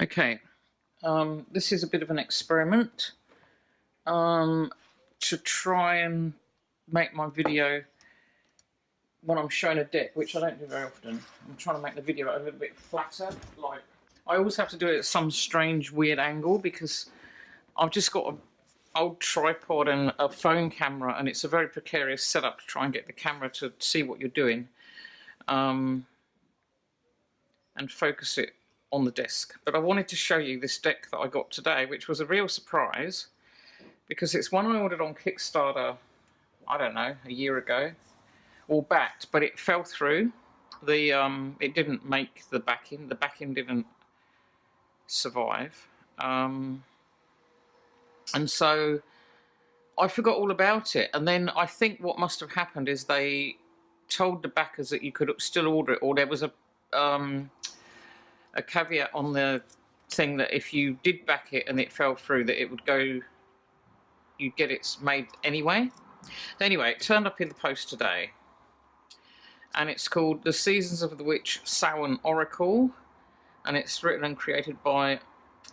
Okay, this is a bit of an experiment to try and make my video when I'm showing a deck, which I don't do very often. I'm trying to make the video a little bit flatter. Like, I always have to do it at some strange, weird angle because I've just got an old tripod and a phone camera, and it's a very precarious setup to try and get the camera to see what you're doing and focus it on the desk. But I wanted to show you this deck that I got today, which was a real surprise because it's one I ordered on Kickstarter, I don't know, a year ago, or backed, but it fell through. It didn't make the backing. The backing didn't survive. And so I forgot all about it. And then I think what must have happened is they told the backers that you could still order it, or there was a caveat on the thing that if you did back it and it fell through, that it would go, you'd get it made anyway. Anyway, it turned up in the post today, and it's called The Seasons of the Witch Samhain Oracle, and it's written and created by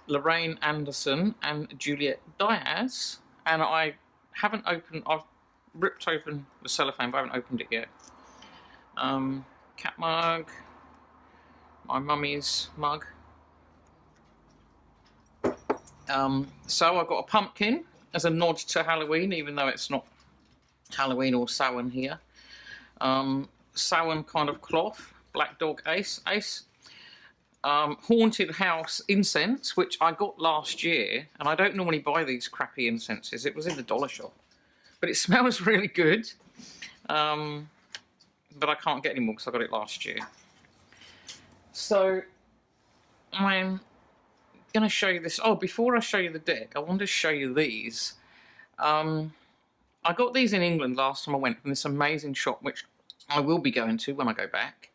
Lorraine Anderson and Juliet Diaz. And I haven't opened, I've ripped open the cellophane, but I haven't opened it yet. Cat mug, my mummy's mug. So I've got a pumpkin as a nod to Halloween, even though it's not Halloween or Samhain here. Samhain kind of cloth, black dog ace. Haunted house incense, which I got last year, and I don't normally buy these crappy incenses. It was in the dollar shop, but it smells really good. But I can't get any more because I got it last year. So I'm going to show you this. Oh, before I show you the deck, I want to show you these. I got these in England last time I went from this amazing shop, which I will be going to when I go back.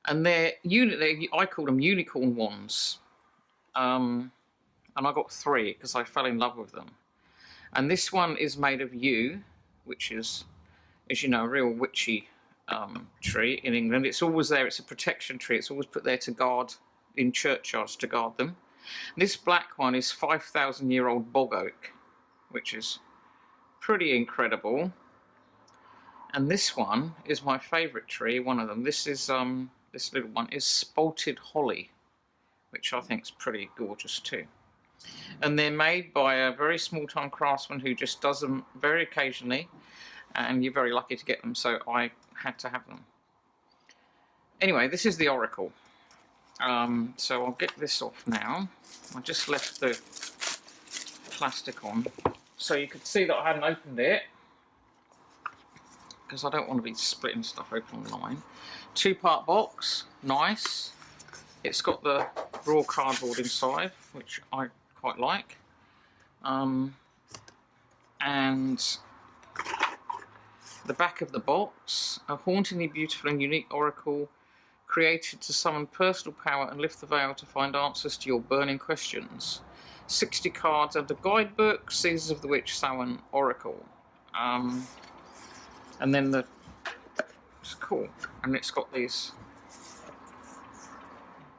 And I call them unicorn wands. And I got 3 because I fell in love with them. And this one is made of yew, which is, as you know, a real witchy tree in England. It's always there. It's a protection tree. It's always put there to guard, in churchyards to guard them. This black one is 5,000-year-old bog oak, which is pretty incredible. And this one is my favourite tree, one of them. This is this little one is spalted holly, which I think is pretty gorgeous too. And they're made by a very small-time craftsman who just does them very occasionally, and you're very lucky to get them, so I had to have them. Anyway, this is the oracle. So I'll get this off now. I just left the plastic on, so you could see that I hadn't opened it, because I don't want to be splitting stuff open online. 2-part box, nice. It's got the raw cardboard inside, which I quite like. And the back of the box, a hauntingly beautiful and unique oracle created to summon personal power and lift the veil to find answers to your burning questions. 60 cards and a guidebook, Seasons of the Witch Samhain Oracle. And then it's cool, and it's got these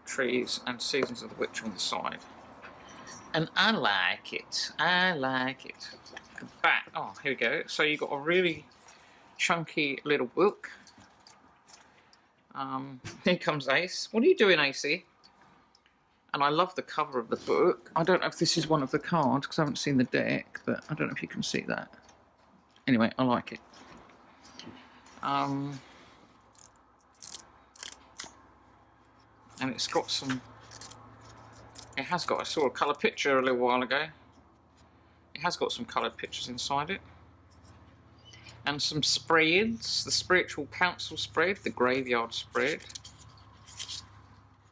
trees and Seasons of the Witch on the side. And I like it. I like it. The back. Oh, here we go. So you've got a really chunky little book. Here comes Ace. What are you doing, Acey? And I love the cover of the book. I don't know if this is one of the cards because I haven't seen the deck, but I don't know if you can see that. Anyway, I like it. And it's got some, it has got, I saw a colour picture a little while ago. It has got some coloured pictures inside it. And some spreads, the Spiritual Council spread, the Graveyard spread,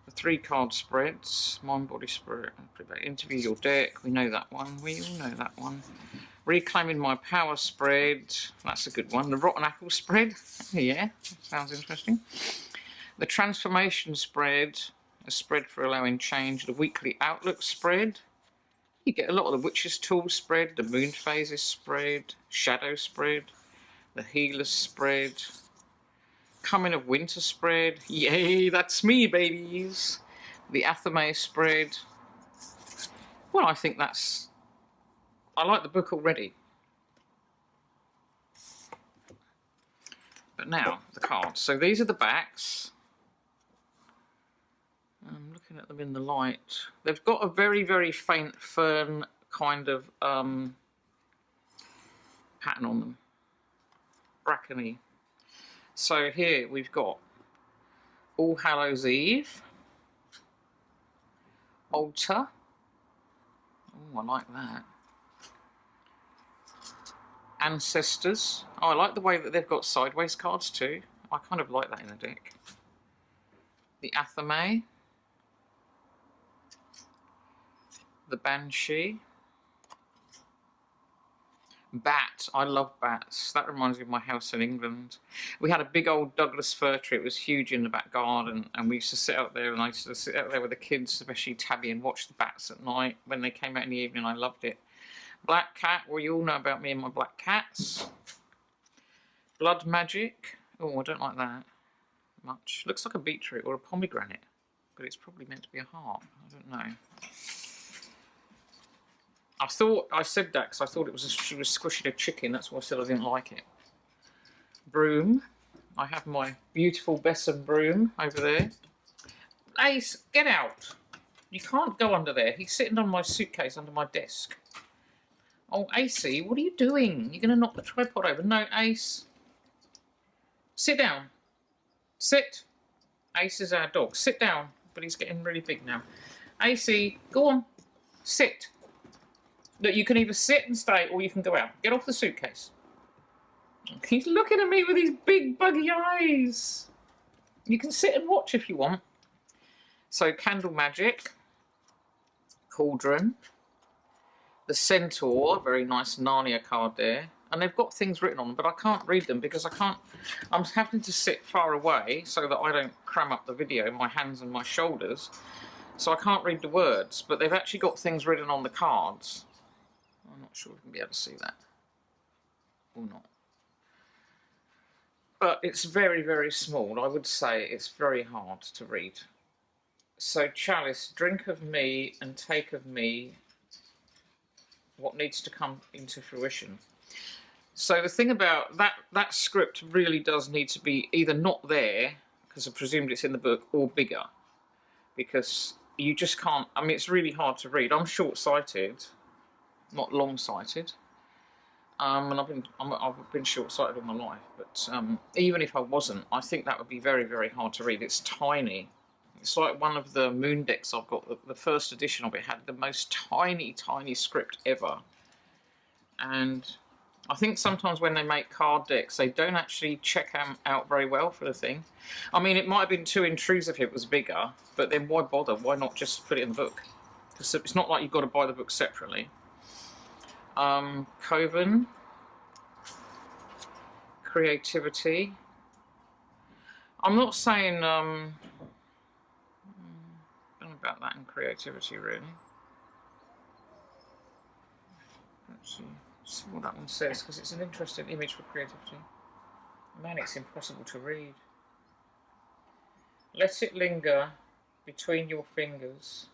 the 3-card spreads, Mind, Body, Spirit, Interview Your Deck, we know that one, we all know that one. Reclaiming My Power spread, that's a good one. The Rotten Apple spread, yeah, sounds interesting. The Transformation spread, a spread for allowing change. The Weekly Outlook spread. You get a lot of the Witch's Tools spread, the Moon Phases spread, Shadow spread, the Healers spread, Coming of Winter spread, yay, that's me, babies. The Athame spread, Well, I think that's... I like the book already. But now, the cards. So these are the backs. I'm looking at them in the light. They've got a very, very faint fern kind of pattern on them. Brackeny. So here we've got All Hallows Eve. Altar. Oh, I like that. Ancestors. Oh, I like the way that they've got sideways cards too. I kind of like that in a deck. The Athame. The Banshee. Bat. I love bats. That reminds me of my house in England. We had a big old Douglas fir tree. It was huge in the back garden, and we used to sit out there, and I used to sit out there with the kids, especially Tabby, and watch the bats at night when they came out in the evening. I loved it. Black cat. Well, you all know about me and my black cats. Blood magic. Oh, I don't like that much. Looks like a beetroot or a pomegranate, but it's probably meant to be a heart. I don't know. I said that because I thought it was she was squishing a chicken. That's why I said I didn't like it. Broom. I have my beautiful Besom broom over there. Ace, get out. You can't go under there. He's sitting on my suitcase under my desk. Oh, Acey, what are you doing? You're going to knock the tripod over. No, Ace. Sit down. Sit. Ace is our dog. Sit down. But he's getting really big now. Acey, go on. Sit. Look, you can either sit and stay or you can go out. Get off the suitcase. He's looking at me with his big buggy eyes. You can sit and watch if you want. So, Candle Magic. Cauldron. The Centaur, very nice Narnia card there. And they've got things written on them, but I can't read them because I'm having to sit far away so that I don't cram up the video, my hands and my shoulders. So I can't read the words, but they've actually got things written on the cards. I'm not sure we can be able to see that. Or not. But it's very, very small. I would say it's very hard to read. So, Chalice, drink of me and take of me what needs to come into fruition. So the thing about that script really does need to be either not there, because I presumed it's in the book, or bigger. Because you just can't, I mean, it's really hard to read. I'm short-sighted, not long-sighted. And I've been short-sighted all my life, but even if I wasn't, I think that would be very, very hard to read. It's tiny. It's like one of the moon decks I've got. The first edition of it had the most tiny, tiny script ever. And I think sometimes when they make card decks, they don't actually check them out very well for the thing. I mean, it might have been too intrusive if it was bigger, but then why bother? Why not just put it in the book? Because it's not like you've got to buy the book separately. Coven. Creativity. I'm not saying about that in creativity, really. Let's see what that one says, because it's an interesting image for creativity. Man, it's impossible to read. Let it linger between your fingers,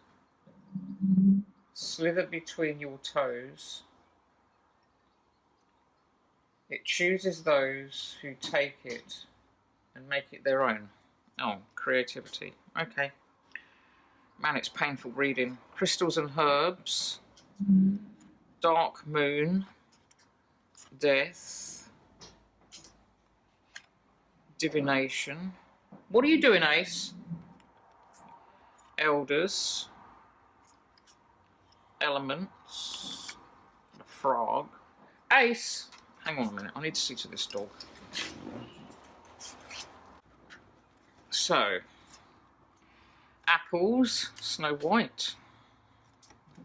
slither between your toes. It chooses those who take it and make it their own. Oh, creativity. Okay. Man, it's painful reading. Crystals and herbs. Dark moon. Death. Divination. What are you doing, Ace? Elders. Elements. A frog. Ace! Hang on a minute, I need to see to this dog. So, apples, Snow White,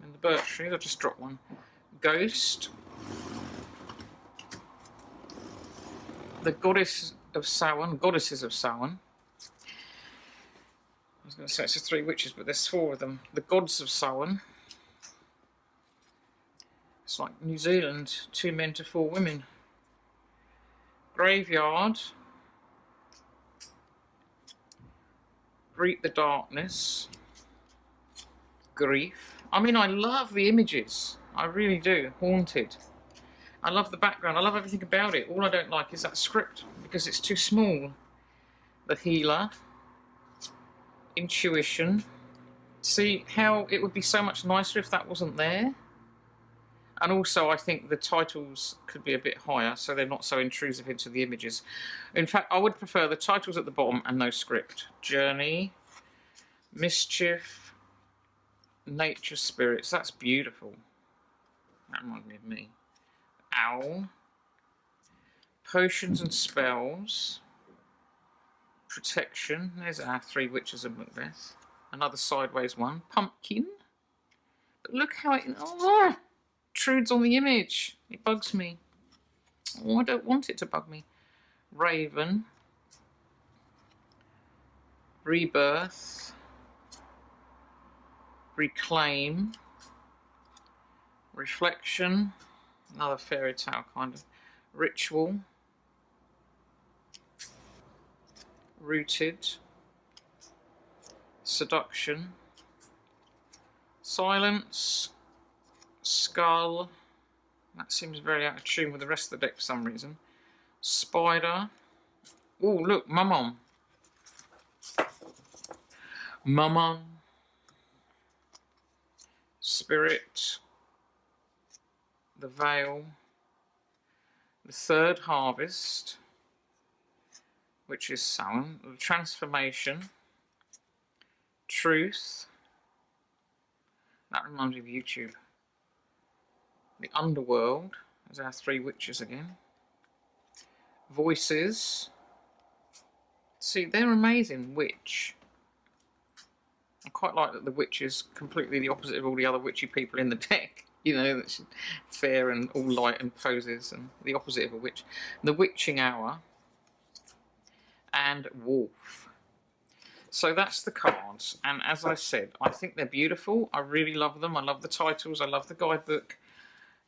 and the birch trees, I just dropped one. Ghost, the goddess of Samhain, goddesses of Samhain. I was going to say it's the three witches, but there's four of them. The gods of Samhain. It's like New Zealand, 2 men to 4 women. Graveyard. Greet the darkness. Grief. I mean, I love the images. I really do. Haunted. I love the background. I love everything about it. All I don't like is that script because it's too small. The healer. Intuition. See how it would be so much nicer if that wasn't there? And also I think the titles could be a bit higher so they're not so intrusive into the images. In fact, I would prefer the titles at the bottom and no script. Journey, Mischief, Nature Spirits. That's beautiful. That reminds me of me. Owl, Potions and Spells, Protection. There's our 3 Witches of Macbeth. Another sideways one. Pumpkin. But look how it intrudes on the image. It bugs me. Oh, I don't want it to bug me. Raven. Rebirth. Reclaim. Reflection. Another fairy tale kind of. Ritual. Rooted. Seduction. Silence. Skull. That seems very out of tune with the rest of the deck for some reason. Spider. Oh, look, Mammon. Mammon. Spirit. The Veil. The Third Harvest, which is Samhain. The Transformation. Truth. That reminds me of YouTube. The Underworld. There's our 3 Witches again. Voices. See, they're amazing. Witch. I quite like that the witch is completely the opposite of all the other witchy people in the deck. You know, that she's fair and all light and poses, and the opposite of a witch. The Witching Hour. And Wolf. So that's the cards, and as I said, I think they're beautiful. I really love them. I love the titles. I love the guidebook.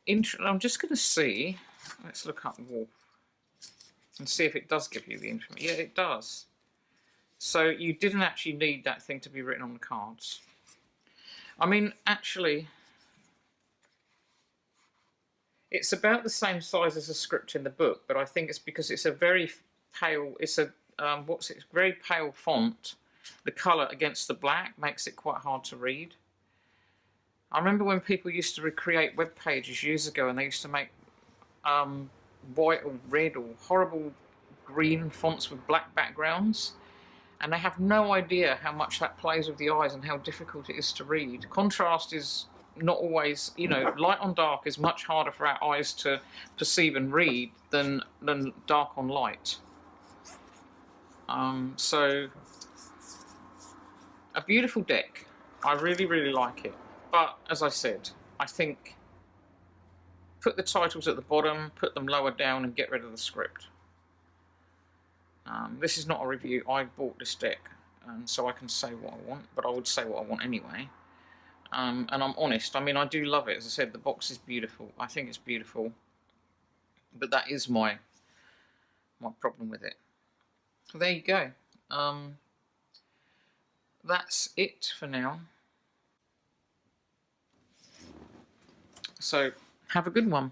I'm just going to see. Let's look up Wolf and see if it does give you the information. Yeah, it does. So you didn't actually need that thing to be written on the cards. I mean, actually, it's about the same size as the script in the book, but I think it's because it's a very pale. It's a very pale font. The colour against the black makes it quite hard to read. I remember when people used to recreate web pages years ago, and they used to make white or red or horrible green fonts with black backgrounds, and they have no idea how much that plays with the eyes and how difficult it is to read. Contrast is not always, you know, light on dark is much harder for our eyes to perceive and read than dark on light. So a beautiful deck. I really, really like it. But as I said, I think put the titles at the bottom, put them lower down, and get rid of the script. This is not a review. I bought this deck, and so I can say what I want, but I would say what I want anyway. And I'm honest. I mean, I do love it. As I said, the box is beautiful. I think it's beautiful. But that is my problem with it. So there you go. That's it for now. So have a good one.